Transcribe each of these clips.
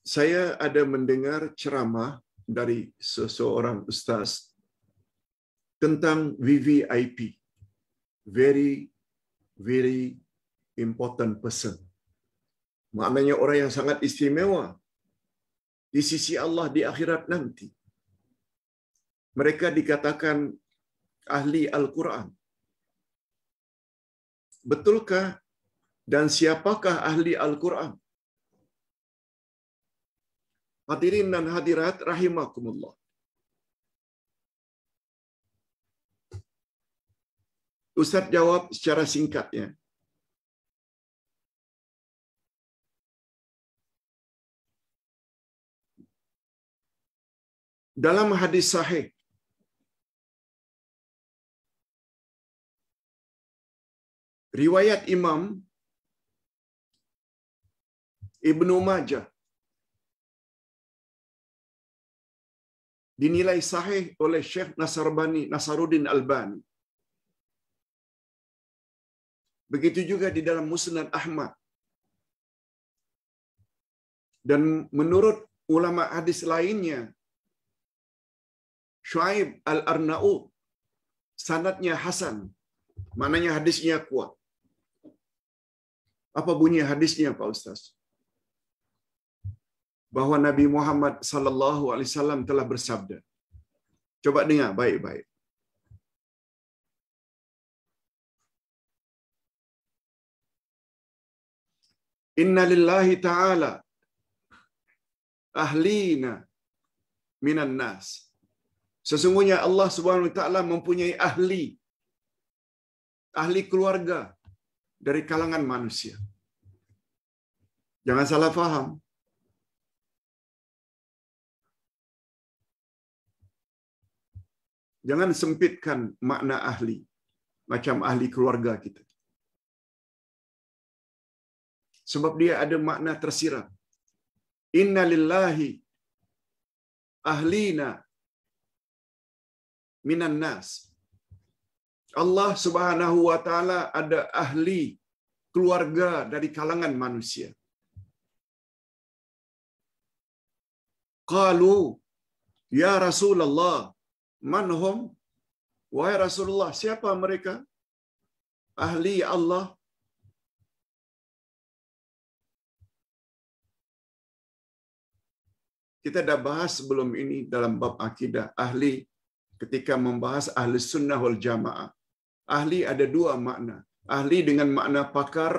Saya ada mendengar ceramah dari seseorang ustaz tentang VVIP, very very important person. Maknanya orang yang sangat istimewa di sisi Allah di akhirat nanti. Mereka dikatakan ahli Al-Quran. Betulkah dan siapakah ahli Al-Quran? Hadirin dan hadirat rahimakumullah. Ustaz jawab secara singkatnya. Dalam hadis sahih riwayat Imam Ibnu Majah dinilai sahih oleh Syekh Nasaruddin Albani. Begitu juga di dalam Musnad Ahmad. Dan menurut ulama hadis lainnya, Syuaib Al-Arnaud, sanadnya hasan, maknanya hadisnya kuat. Apa bunyi hadisnya Pak Ustaz? Bahwa Nabi Muhammad sallallahu alaihi wasallam telah bersabda. Coba dengar baik-baik. Inna lillahi ta'ala ahlina minan nas. Sesungguhnya Allah Subhanahu wa taala mempunyai ahli keluarga dari kalangan manusia. Jangan salah faham. Jangan sempitkan makna ahli macam ahli keluarga kita. Sebab dia ada makna tersirat. Inna lillahi ahlina minan nas. Allah Subhanahu wa taala ada ahli keluarga dari kalangan manusia. Qalu ya Rasulullah, man hum? Wahai Rasulullah, siapa mereka? Ahli Allah. Kita dah bahas sebelum ini dalam bab akidah ahli ketika membahas ahli sunnah wal jamaah. Ahli ada dua makna. Ahli dengan makna pakar.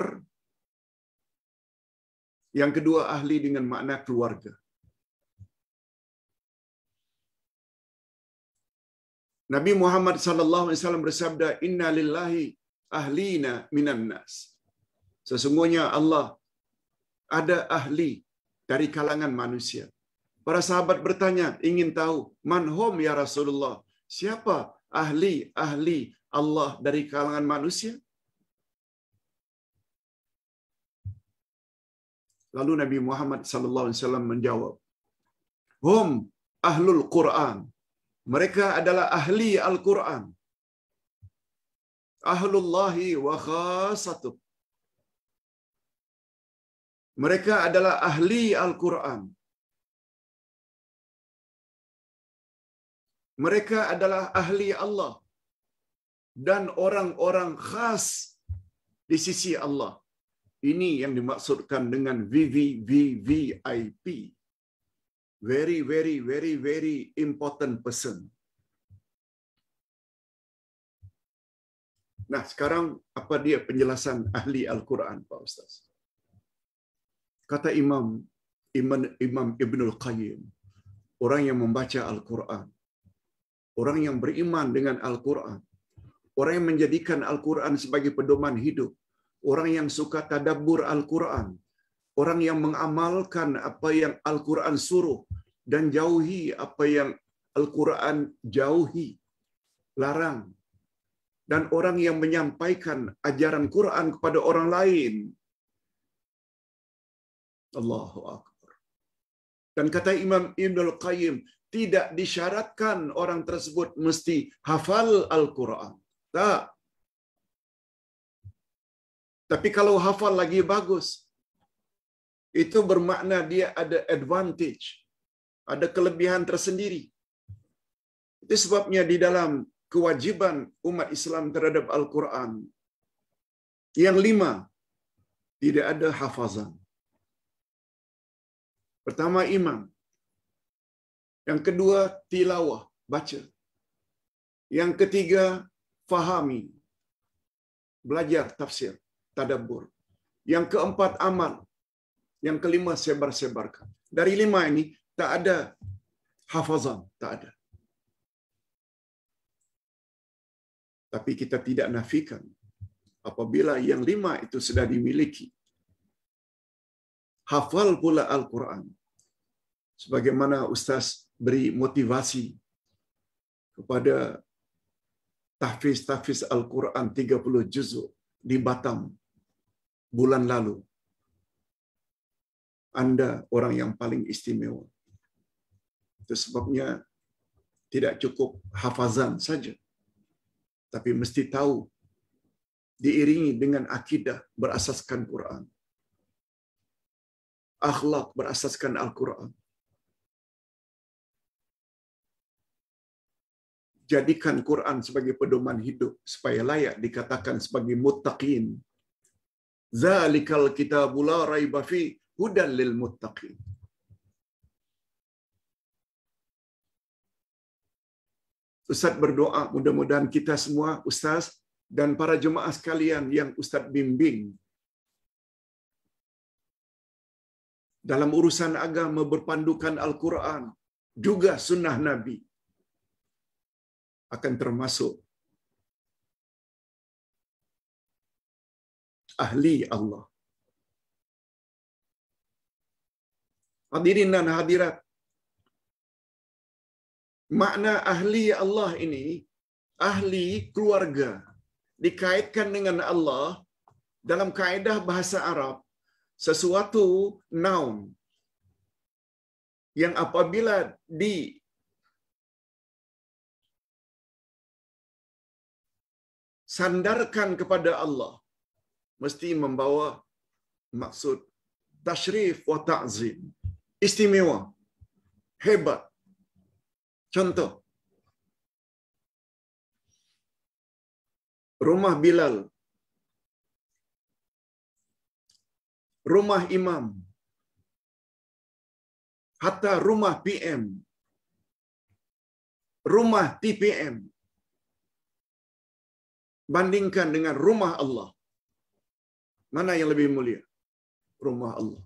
Yang kedua ahli dengan makna keluarga. Nabi Muhammad sallallahu alaihi wasallam bersabda, "Inna lillahi ahlina minan nas." Sesungguhnya Allah ada ahli dari kalangan manusia. Para sahabat bertanya, ingin tahu, "Man hum ya Rasulullah?" Siapa ahli Allah dari kalangan manusia? Lalu Nabi Muhammad sallallahu alaihi wasallam menjawab, "Hum ahlul Quran." Mereka adalah ahli Al-Quran. Ahlullahi wa khasatuh. Mereka adalah ahli Al-Quran. Mereka adalah ahli Allah dan orang-orang khas di sisi Allah. Ini yang dimaksudkan dengan VVIP. Very, very, very, very important person. Nah, sekarang apa dia penjelasan ahli Al-Quran, Pak Ustaz? Kata Imam Ibnul Qayyim, orang yang membaca Al-Quran, orang yang beriman dengan Al-Quran, orang yang menjadikan Al-Quran sebagai pedoman hidup, orang yang suka tadabbur Al-Quran, orang yang mengamalkan apa yang Al-Quran suruh dan jauhi apa yang Al-Quran jauhi, larang. Dan orang yang menyampaikan ajaran Quran kepada orang lain. Allahu Akbar. Dan kata Imam Ibnul Qayyim, tidak disyaratkan orang tersebut mesti hafal Al-Quran. Tak. Tapi kalau hafal lagi bagus. itu bermakna dia ada advantage, ada kelebihan tersendiri. Itu sebabnya di dalam kewajiban umat Islam terhadap Al-Quran, yang 5, tidak ada hafazan. Pertama, imam. Yang kedua, tilawah, baca. Yang ketiga, fahami, belajar tafsir, tadabbur. Yang keempat, amal. Yang kelima, sebar-sebarkan. Dari 5 ini, tak ada hafazan, tak ada. Tapi kita tidak nafikan apabila yang 5 itu sudah dimiliki. Hafal pula Al-Quran. Sebagaimana Ustaz beri motivasi kepada tahfiz Al-Quran 30 juzuk di Batam bulan lalu. Anda orang yang paling istimewa. Itu sebabnya tidak cukup hafazan saja, tapi mesti tahu, diiringi dengan akidah berasaskan Quran, akhlak berasaskan Al-Quran. Jadikan Quran sebagai pedoman hidup supaya layak dikatakan sebagai muttaqin. Zalikal kitabul la raiba fi hudan lil muttaqin. Ustaz berdoa mudah-mudahan kita semua, Ustaz dan para jemaah sekalian yang Ustaz bimbing dalam urusan agama berpandukan Al-Quran, juga sunnah Nabi, akan termasuk ahli Allah. Hadirin dan hadirat, makna ahli Allah ini, ahli keluarga, dikaitkan dengan Allah dalam kaedah bahasa Arab, sesuatu noun yang apabila disandarkan kepada Allah mesti membawa maksud tashrif wa ta'zim, istimewa, hebat. Contoh, rumah Bilal, rumah imam, hatta rumah PM, rumah TPM. Bandingkan dengan rumah Allah, mana yang lebih mulia? Rumah Allah.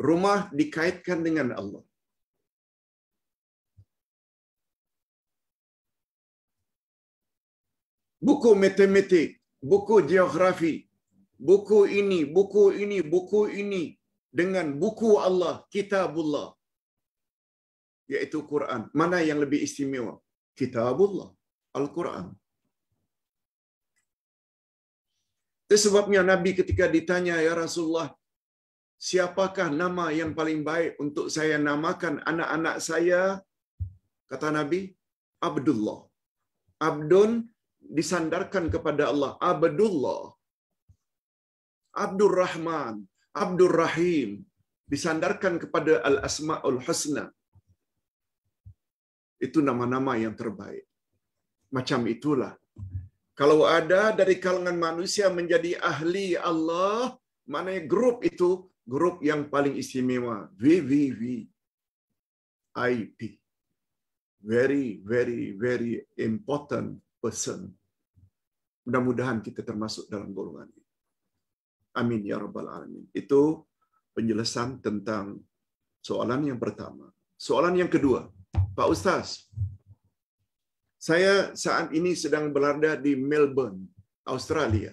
Rumah dikaitkan dengan Allah. Buku matematik, buku geografi, buku ini, buku ini, buku ini, dengan buku Allah, kitabullah, yaitu Quran. Mana yang lebih istimewa? Kitabullah, Al-Quran. Itu sebabnya Nabi ketika ditanya, ya Rasulullah, siapakah nama yang paling baik untuk saya namakan anak-anak saya? Kata Nabi, Abdullah. Abdun disandarkan kepada Allah. Abdullah. Abdur Rahman, Abdur Rahim disandarkan kepada Al-Asma'ul Husna. Itu nama-nama yang terbaik. Macam itulah. Kalau ada dari kalangan manusia menjadi ahli Allah, maknanya grup itu grup yang paling istimewa. VVVIP. Very, very, very important person. Mudah-mudahan kita termasuk dalam golongan ini. Amin ya rabbal alamin. Itu penjelasan tentang soalan yang pertama. Soalan yang kedua, Pak Ustaz, saya saat ini sedang berada di Melbourne, Australia.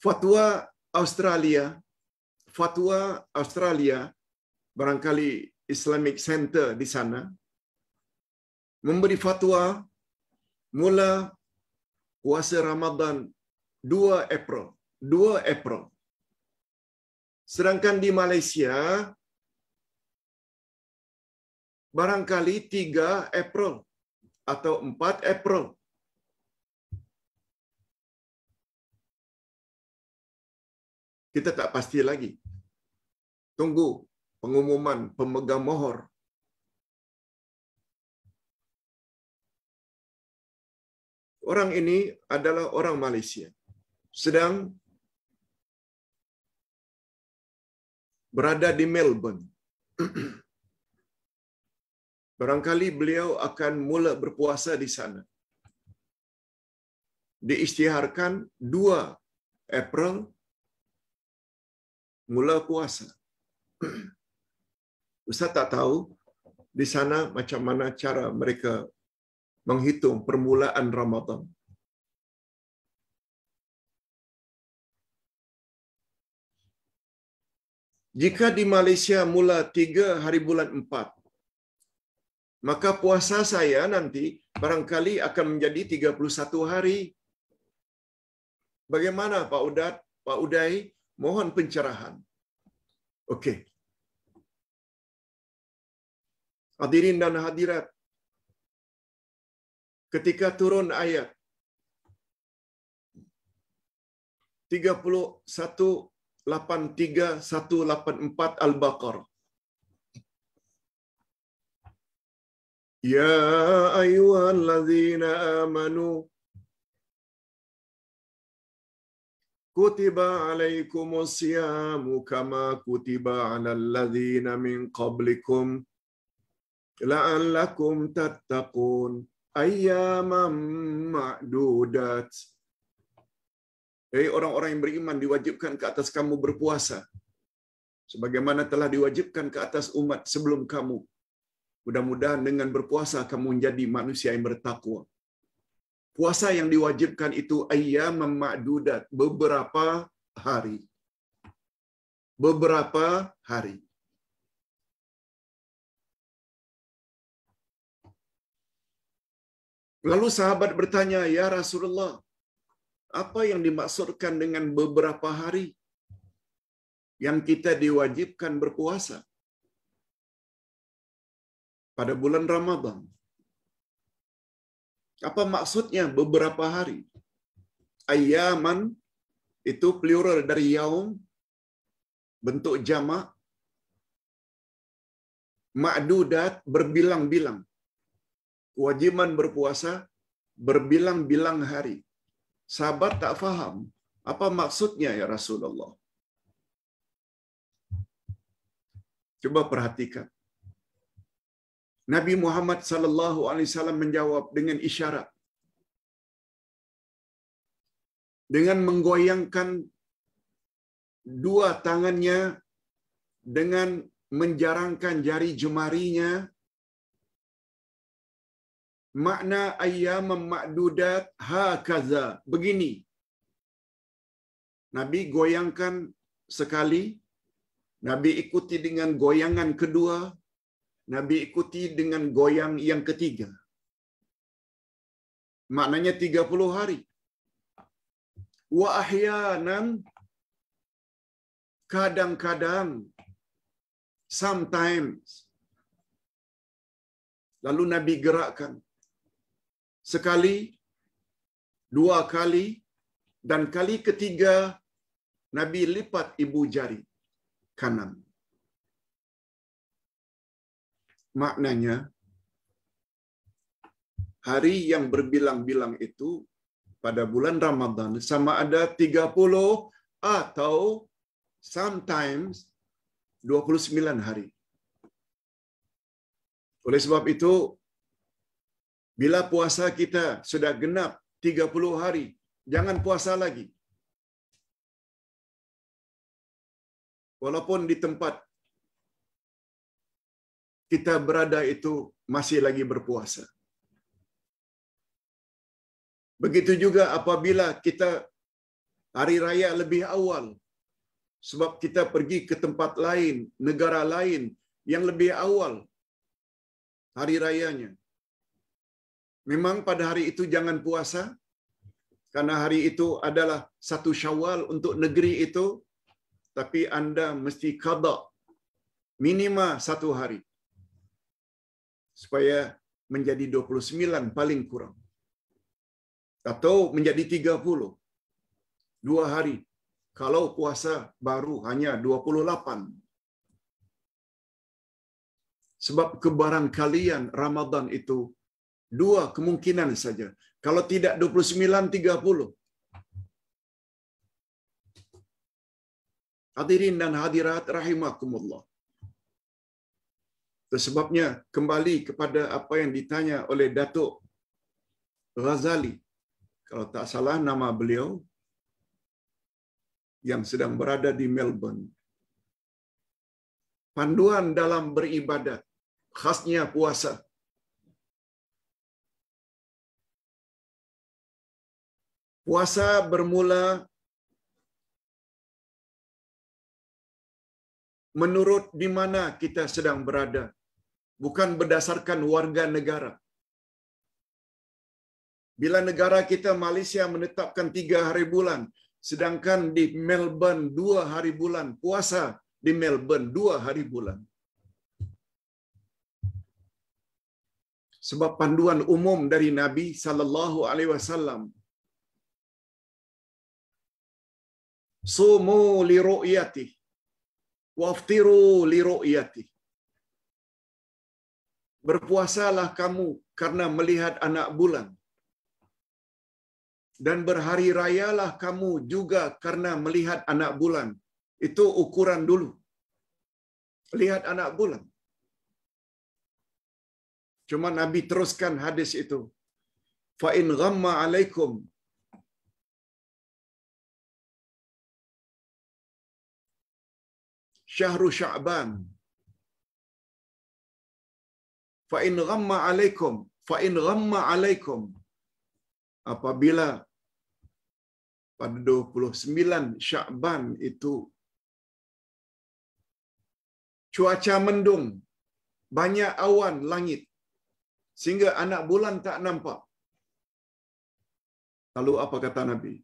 Fatwa Australia, barangkali Islamic Center di sana, memberi fatwa mula puasa Ramadan 2 April. Sedangkan di Malaysia barangkali 3 April atau 4 April. Kita tak pasti lagi. Tunggu pengumuman pemegang mohor. Orang ini adalah orang Malaysia. Sedang berada di Melbourne. Barangkali beliau akan mula berpuasa di sana. Diisytiharkan 2 April mula puasa. Ustaz tak tahu di sana macam mana cara mereka menghitung permulaan Ramadan. Jika di Malaysia mula 3 hari bulan 4, maka puasa saya nanti barangkali akan menjadi 31 hari. Bagaimana Pak Udat, Pak Uday? Mohon pencerahan. Okey. Hadirin dan hadirat, ketika turun ayat 31:184 Al-Baqarah. Ya ayyuhallazina amanu kutiba alaikumus siyamu kama kutiba alal ladzina min qablikum la'allakum tattaqun ayyaman ma'dudat. Hei orang-orang yang beriman, diwajibkan ke atas kamu berpuasa sebagaimana telah diwajibkan ke atas umat sebelum kamu. Mudah-mudahan dengan berpuasa kamu menjadi manusia yang bertakwa. Puasa yang diwajibkan itu ayyaman ma'dudat, beberapa hari. Beberapa hari. Lalu sahabat bertanya, "Ya Rasulullah, apa yang dimaksudkan dengan beberapa hari yang kita diwajibkan berpuasa pada bulan Ramadan? Apa maksudnya beberapa hari?" Ayyaman itu plural dari yaum, bentuk jamak. Ma'dudat, berbilang-bilang. Kewajiban berpuasa berbilang-bilang hari. Sahabat tak faham, apa maksudnya ya Rasulullah? Coba perhatikan. Nabi Muhammad sallallahu alaihi wasallam menjawab dengan isyarat. Dengan menggoyangkan dua tangannya dengan menjarangkan jari jemarinya. Makna ayyaman ma'dudat hakaza, begini. Nabi goyangkan sekali, Nabi ikuti dengan goyangan kedua, Nabi ikuti dengan goyang yang ketiga. Maknanya 30 hari. Wa ahyanan, kadang-kadang, sometimes. Lalu Nabi gerakkan. Sekali, dua kali, dan kali ketiga Nabi lipat ibu jari kanan. Maknanya, hari yang berbilang-bilang itu pada bulan Ramadan sama ada 30 atau sometimes 29 hari. Oleh sebab itu, bila puasa kita sudah genap 30 hari, jangan puasa lagi. Walaupun di tempat kita berada itu masih lagi berpuasa. Begitu juga apabila kita hari raya lebih awal, sebab kita pergi ke tempat lain, negara lain yang lebih awal hari rayanya. Memang pada hari itu jangan puasa, karena hari itu adalah 1 Syawal untuk negeri itu, tapi anda mesti qada minima 1 hari, supaya menjadi 29 paling kurang. Atau menjadi 30. 2 hari. Kalau puasa baru hanya 28. Sebab kebarangkalian Ramadan itu 2 kemungkinan saja. Kalau tidak 29, 30. Hadirin dan hadirat rahimakumullah. Sebabnya kembali kepada apa yang ditanya oleh Datuk Ghazali, kalau tak salah nama beliau, yang sedang berada di Melbourne. Panduan dalam beribadat, khasnya puasa. Puasa bermula menurut di mana kita sedang berada, bukan berdasarkan warga negara. Bila negara kita Malaysia menetapkan 3 hari bulan, sedangkan di Melbourne 2 hari bulan, puasa di Melbourne 2 hari bulan. Sebab panduan umum dari Nabi sallallahu alaihi wasallam, sumu li ru'yati waftiru li ru'yati. Berpuasalah kamu karena melihat anak bulan, dan berhari rayalah kamu juga karena melihat anak bulan. Itu ukuran dulu. Lihat anak bulan. Cuma Nabi teruskan hadis itu. Fa in ghamma alaikum syahru Sya'ban. Fa in ghamma alaikum. Apabila pada 29 Sya'ban itu cuaca mendung, banyak awan langit, sehingga anak bulan tak nampak. Lalu apa kata Nabi?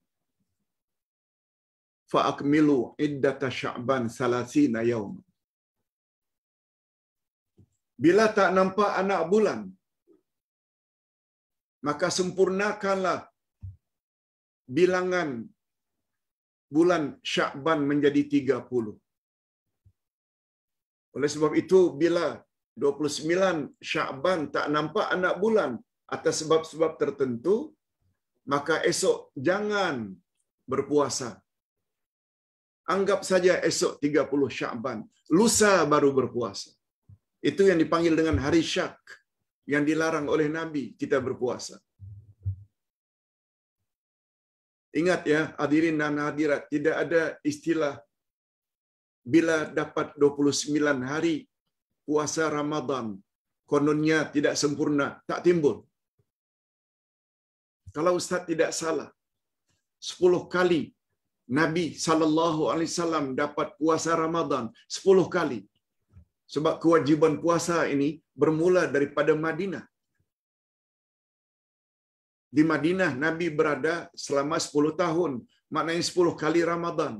Fa akmilu iddata Sya'ban 30 yaum. Bila tak nampak anak bulan, maka sempurnakanlah bilangan bulan Sya'ban menjadi 30. Oleh sebab itu, bila 29 Sya'ban tak nampak anak bulan atas sebab-sebab tertentu, maka esok jangan berpuasa. Anggap saja esok 30 Sya'ban, lusa baru berpuasa. Itu yang dipanggil dengan hari syak, yang dilarang oleh Nabi kita berpuasa. Ingat ya, hadirin dan hadirat, tidak ada istilah bila dapat 29 hari puasa Ramadan, kononnya tidak sempurna, tak timbul. Kalau Ustaz tidak salah, 10 kali Nabi SAW dapat puasa Ramadan, 10 kali. Sebab kewajiban puasa ini bermula daripada Madinah. Di Madinah Nabi berada selama 10 tahun, maknanya 10 kali Ramadan.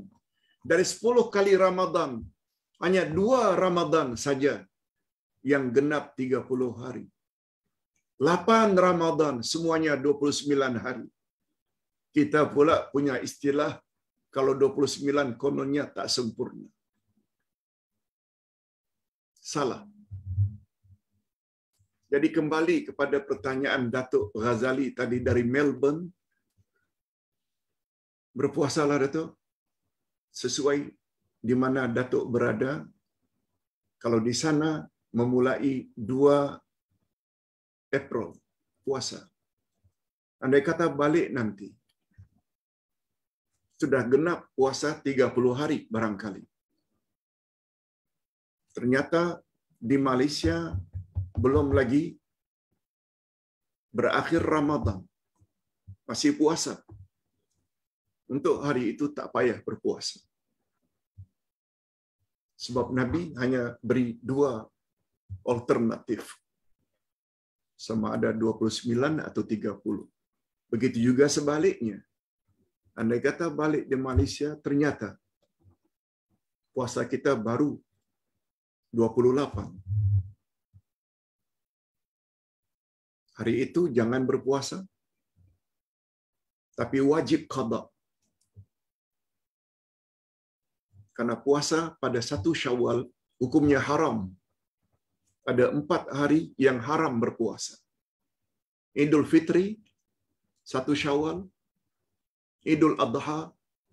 Dari 10 kali Ramadan, hanya 2 Ramadan saja yang genap 30 hari. 8 Ramadan, semuanya 29 hari. Kita pula punya istilah, kalau 29 kononnya tak sempurna. Salah. Jadi kembali kepada pertanyaan Datuk Ghazali tadi dari Melbourne. Berpuasalah Datuk sesuai di mana Datuk berada. Kalau di sana memulai 2 April puasa. Andai kata balik nanti, sudah genap puasa 30 hari barangkali. Ternyata di Malaysia belum lagi berakhir Ramadan, masih puasa. Untuk hari itu tak payah berpuasa. Sebab Nabi hanya beri 2 alternatif. Sama ada 29 atau 30. Begitu juga sebaliknya. Andai kata balik di Malaysia, ternyata puasa kita baru 28. Hari itu jangan berpuasa, tapi wajib qada. Karena puasa pada 1 Syawal hukumnya haram. Ada 4 hari yang haram berpuasa. Idul Fitri 1 Syawal, Idul Adha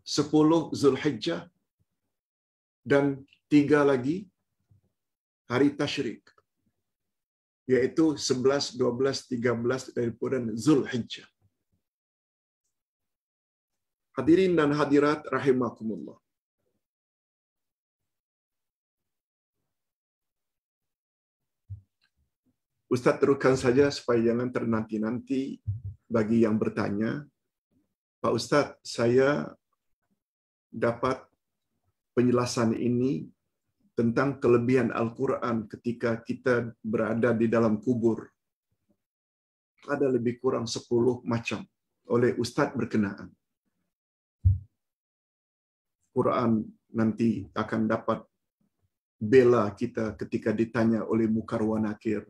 10 Zulhijjah, dan 3 lagi hari tasyrik, yaitu 11, 12, 13 dari bulan Zulhijjah. Hadirin dan hadirat rahimakumullah. Ustaz teruskan saja supaya jangan ternanti-nanti bagi yang bertanya. Pak Ustaz, saya dapat penjelasan ini tentang kelebihan Al-Quran ketika kita berada di dalam kubur. Ada lebih kurang 10 macam oleh Ustaz berkenaan. Quran nanti akan dapat bela kita ketika ditanya oleh Munkar wa Nakir.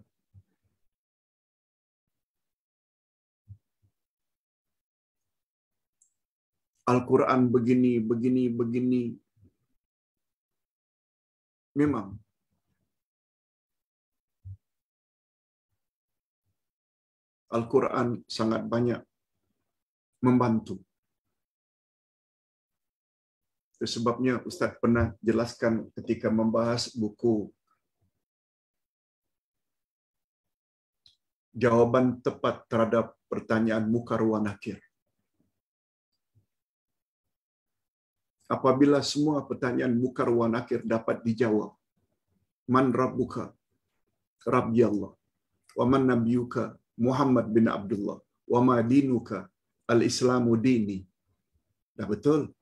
Al-Quran begini, begini, begini. Memang Al-Quran sangat banyak membantu. Itu sebabnya Ustaz pernah jelaskan ketika membahas buku jawaban tepat terhadap pertanyaan Munkar wa Nakir. Apabila semua pertanyaan Munkar wa Nakir dapat dijawab, man rabbuka? Rabbi Allah. Wa man nabiyuka? Muhammad bin Abdullah. Wa ma dinuka? Al-Islamu dini. Dah betul.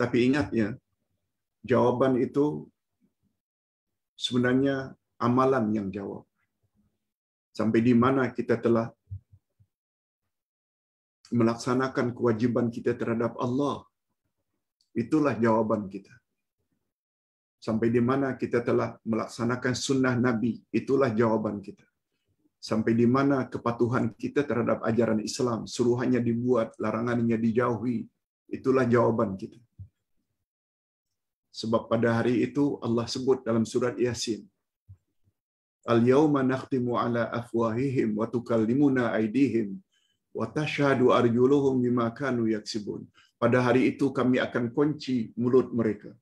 Tapi ingatnya, jawaban itu sebenarnya amalan yang jawab. Sampai di mana kita telah melaksanakan kewajiban kita terhadap Allah. Itulah jawaban kita. Sampai di mana kita telah melaksanakan sunnah Nabi. Itulah jawaban kita. Sampai di mana kepatuhan kita terhadap ajaran Islam. Suruhannya dibuat, larangannya dijauhi. Itulah jawaban kita. Sebab pada hari itu Allah sebut dalam surat Yasin. Al-yawma nakhtimu ala afwahihim wa tukallimuna aydihim wa tashhadu arjuluhum bima kanu yaksibun. Pada hari itu kami akan kunci mulut mereka.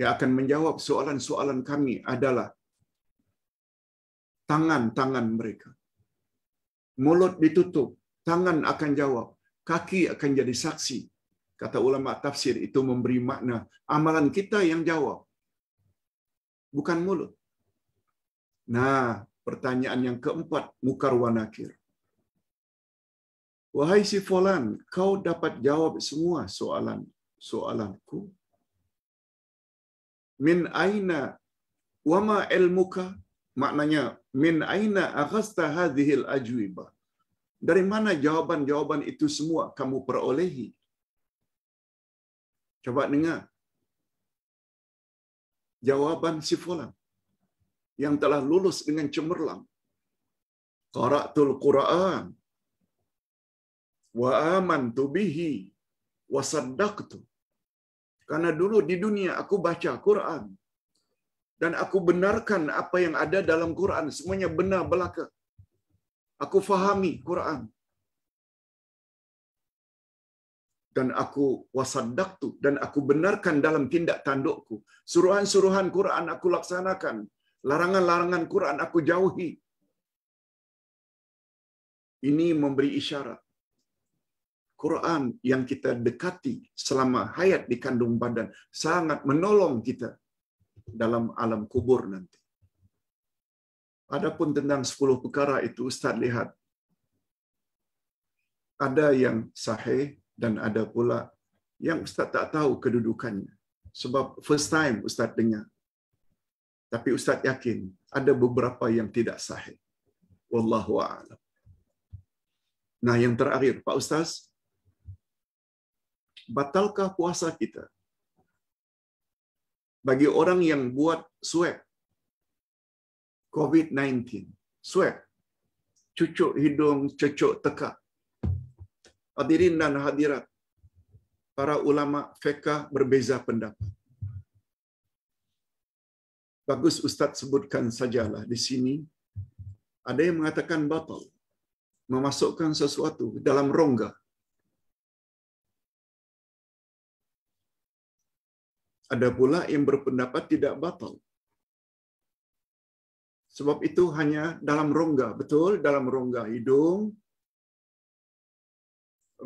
Yang akan menjawab soalan-soalan kami adalah tangan-tangan mereka. Mulut ditutup, tangan akan jawab, kaki akan jadi saksi. Kata ulama tafsir itu memberi makna amalan kita yang jawab, bukan mulut. Nah, pertanyaan yang keempat, Munkar wa Nakir. Wahai si fulan, kau dapat jawab semua soalanku. Min aina wa ma ilmuka? Maknanya, min aina aghasta hadhil ajwibah? Dari mana jawaban-jawaban itu semua kamu perolehi? Coba dengar. Jawaban si fulan yang telah lulus dengan cemerlang. Qara'tul Qur'an wa amantu bihi wa saddaqtu. Karena dulu di dunia aku baca Quran dan aku benarkan apa yang ada dalam Quran, semuanya benar belaka. Aku fahami Quran. Dan aku wasaddaqtu, dan aku benarkan dalam tindak tandukku. Suruhan-suruhan Quran aku laksanakan, larangan-larangan Quran aku jauhi. Ini memberi isyarat Quran yang kita dekati selama hayat di kandung badan sangat menolong kita dalam alam kubur nanti. Adapun tentang 10 perkara itu Ustaz lihat ada yang sahih dan ada pula yang Ustaz tak tahu kedudukannya. Sebab first time Ustaz dengar. Tapi Ustaz yakin ada beberapa yang tidak sahih. Wallahu a'lam. Nah, yang terakhir, Pak Ustaz, batalkah puasa kita? Bagi orang yang buat swab COVID-19 swab, cucuk hidung, cucuk tekak. Hadirin dan hadirat, para ulama fiqh berbeza pendapat. Bagus Ustaz sebutkan sajalah di sini. Ada yang mengatakan batal, memasukkan sesuatu dalam rongga. Ada pula yang berpendapat tidak batal. Sebab itu hanya dalam rongga, betul, dalam rongga hidung,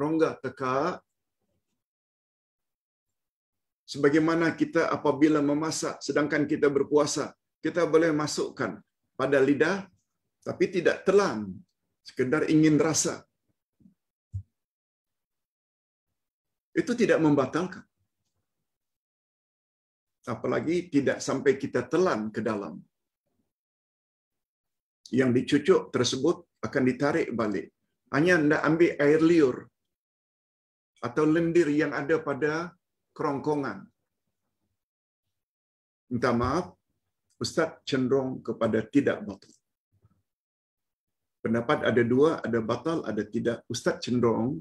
rongga tekak. Sebagaimana kita apabila memasak sedangkan kita berpuasa, kita boleh masukkan pada lidah tapi tidak telan, sekedar ingin rasa. Itu tidak membatalkan. Apalagi tidak sampai kita telan ke dalam. Yang dicucuk tersebut akan ditarik balik. Hanya anda ambil air liur atau lendir yang ada pada kerongkongan. Minta maaf, Ustaz cenderung kepada tidak batal. Pendapat ada dua, ada batal, ada tidak. Ustaz cenderung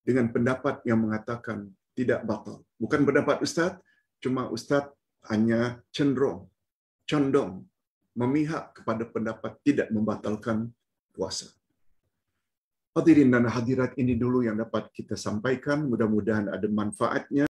dengan pendapat yang mengatakan tidak batal. Bukan pendapat Ustaz, cuma Ustaz hanya condong memihak kepada pendapat tidak membatalkan puasa. Hadirin dan hadirat, ini dulu yang dapat kita sampaikan. Mudah-mudahan ada manfaatnya.